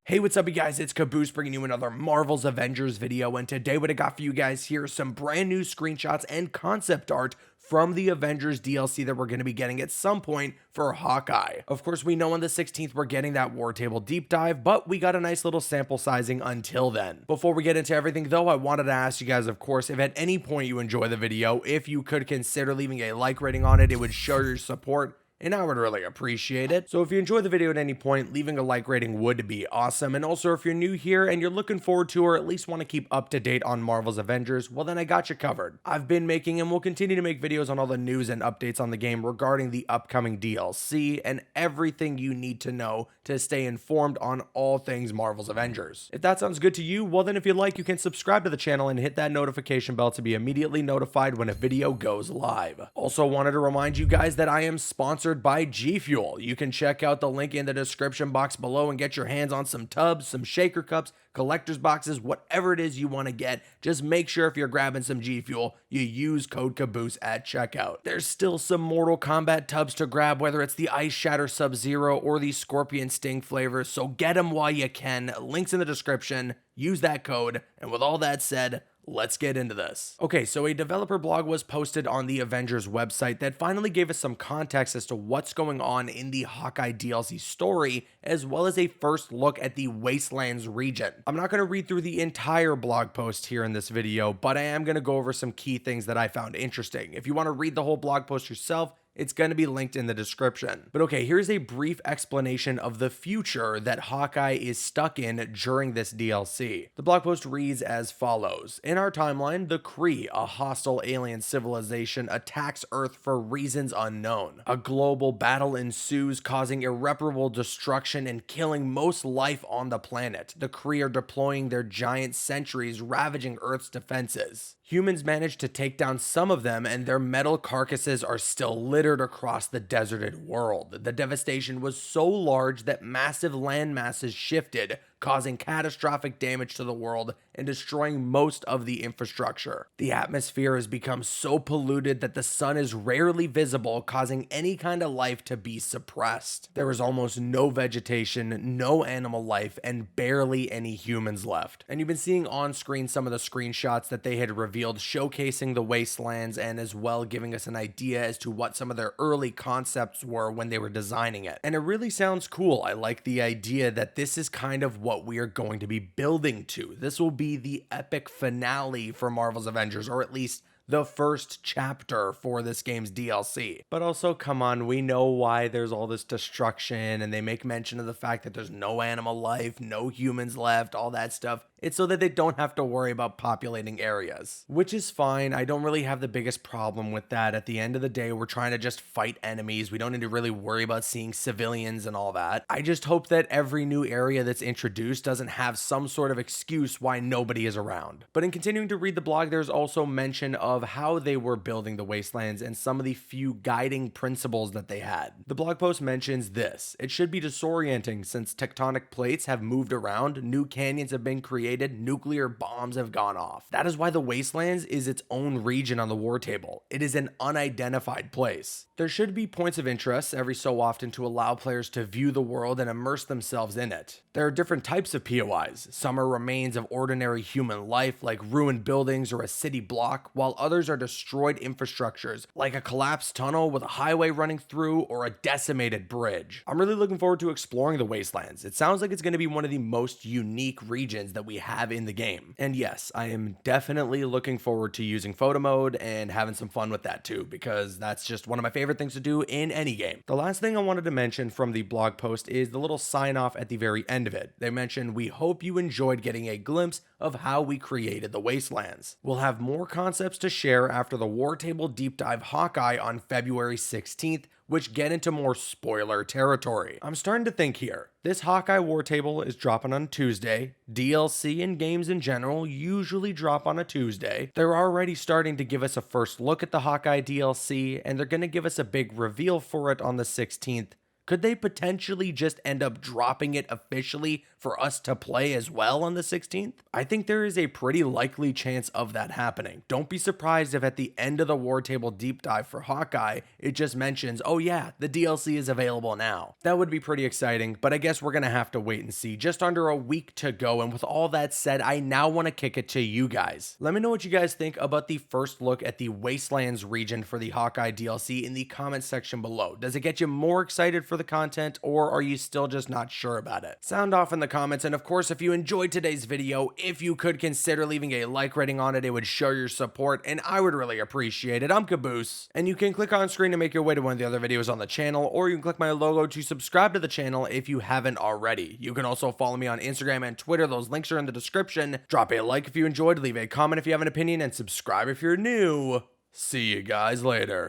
Hey, what's up you guys? It's Caboose bringing you another Marvel's Avengers video, and today what I got for you guys here is some brand new screenshots and concept art from the Avengers DLC that we're going to be getting at some point for Hawkeye. Of course, we know on the 16th we're getting that War Table deep dive, but we got a nice little sample sizing until then. Before we get into everything though, I wanted to ask you guys, of course, if at any point you enjoy the video, if you could consider leaving a like rating on it, it would show your support and I would really appreciate it. So if you enjoy the video at any point, leaving a like rating would be awesome. And also if you're new here and you're looking forward to or at least want to keep up to date on Marvel's Avengers, well then I got you covered. I've been making and will continue to make videos on all the news and updates on the game regarding the upcoming DLC and everything you need to know to stay informed on all things Marvel's Avengers. If that sounds good to you, well then if you'd like, you can subscribe to the channel and hit that notification bell to be immediately notified when a video goes live. Also wanted to remind you guys that I am sponsored by GFuel. You can check out the link in the description box below and get your hands on some tubs, some shaker cups, collector's boxes, whatever it is you want to get. Just make sure if you're grabbing some GFuel, you use code Caboose at checkout. There's still some Mortal Kombat tubs to grab, whether it's the Ice Shatter Sub-Zero or the Scorpion Sting flavors, so get them while you can. Links in the description. Use that code. And with all that said, let's get into this. Okay, so a developer blog was posted on the Avengers website that finally gave us some context as to what's going on in the Hawkeye DLC story, as well as a first look at the Wastelands region. I'm not going to read through the entire blog post here in this video, but I am going to go over some key things that I found interesting. If you want to read the whole blog post yourself, it's going to be linked in the description. But okay, here's a brief explanation of the future that Hawkeye is stuck in during this DLC. The blog post reads as follows. In our timeline, the Kree, a hostile alien civilization, attacks Earth for reasons unknown. A global battle ensues, causing irreparable destruction and killing most life on the planet. The Kree are deploying their giant sentries, ravaging Earth's defenses. Humans manage to take down some of them, and their metal carcasses are still littered across the deserted world. The devastation was so large that massive land masses shifted, causing catastrophic damage to the world and destroying most of the infrastructure. The atmosphere has become so polluted that the sun is rarely visible, causing any kind of life to be suppressed. There is almost no vegetation, no animal life, and barely any humans left. And you've been seeing on screen some of the screenshots that they had revealed showcasing the wastelands and as well giving us an idea as to what some of their early concepts were when they were designing it. And it really sounds cool. I like the idea that this is kind of what we are going to be building to. This will be the epic finale for Marvel's Avengers, or at least the first chapter for this game's DLC. But also, come on, we know why there's all this destruction, and they make mention of the fact that there's no animal life, no humans left, all that stuff. It's so that they don't have to worry about populating areas, which is fine. I don't really have the biggest problem with that. At the end of the day, we're trying to just fight enemies. We don't need to really worry about seeing civilians and all that. I just hope that every new area that's introduced doesn't have some sort of excuse why nobody is around. But in continuing to read the blog, there's also mention of how they were building the wastelands and some of the few guiding principles that they had. The blog post mentions this. It should be disorienting since tectonic plates have moved around, new canyons have been created, nuclear bombs have gone off. That is why the Wastelands is its own region on the war table. It is an unidentified place. There should be points of interest every so often to allow players to view the world and immerse themselves in it. There are different types of POIs. Some are remains of ordinary human life, like ruined buildings or a city block, while others are destroyed infrastructures, like a collapsed tunnel with a highway running through or a decimated bridge. I'm really looking forward to exploring the Wastelands. It sounds like it's going to be one of the most unique regions that we have in the game. And yes, I am definitely looking forward to using photo mode and having some fun with that too, because that's just one of my favorite things to do in any game. The last thing I wanted to mention from the blog post is the little sign off at the very end of it. They mentioned, "We hope you enjoyed getting a glimpse of how we created the Wastelands. We'll have more concepts to share after the War Table deep dive Hawkeye on February 16th, which get into more spoiler territory." I'm starting to think here. This Hawkeye War Table is dropping on Tuesday. DLC and games in general usually drop on a Tuesday. They're already starting to give us a first look at the Hawkeye DLC, and they're going to give us a big reveal for it on the 16th. Could they potentially just end up dropping it officially for us to play as well on the 16th? I think there is a pretty likely chance of that happening. Don't be surprised if at the end of the War Table deep dive for Hawkeye, it just mentions, oh yeah, the DLC is available now. That would be pretty exciting, but I guess we're gonna have to wait and see. Just under a week to go, and with all that said, I now want to kick it to you guys. Let me know what you guys think about the first look at the Wastelands region for the Hawkeye DLC in the comments section below. Does it get you more excited for the content, or are you still just not sure about it? Sound off in the comments, and of course, if you enjoyed today's video, if you could consider leaving a like rating on it, it would show your support, and I would really appreciate it. I'm Caboose, and you can click on screen to make your way to one of the other videos on the channel, or you can click my logo to subscribe to the channel if you haven't already. You can also follow me on Instagram and Twitter. Those links are in the description. Drop a like if you enjoyed, leave a comment if you have an opinion, and subscribe if you're new. See you guys later.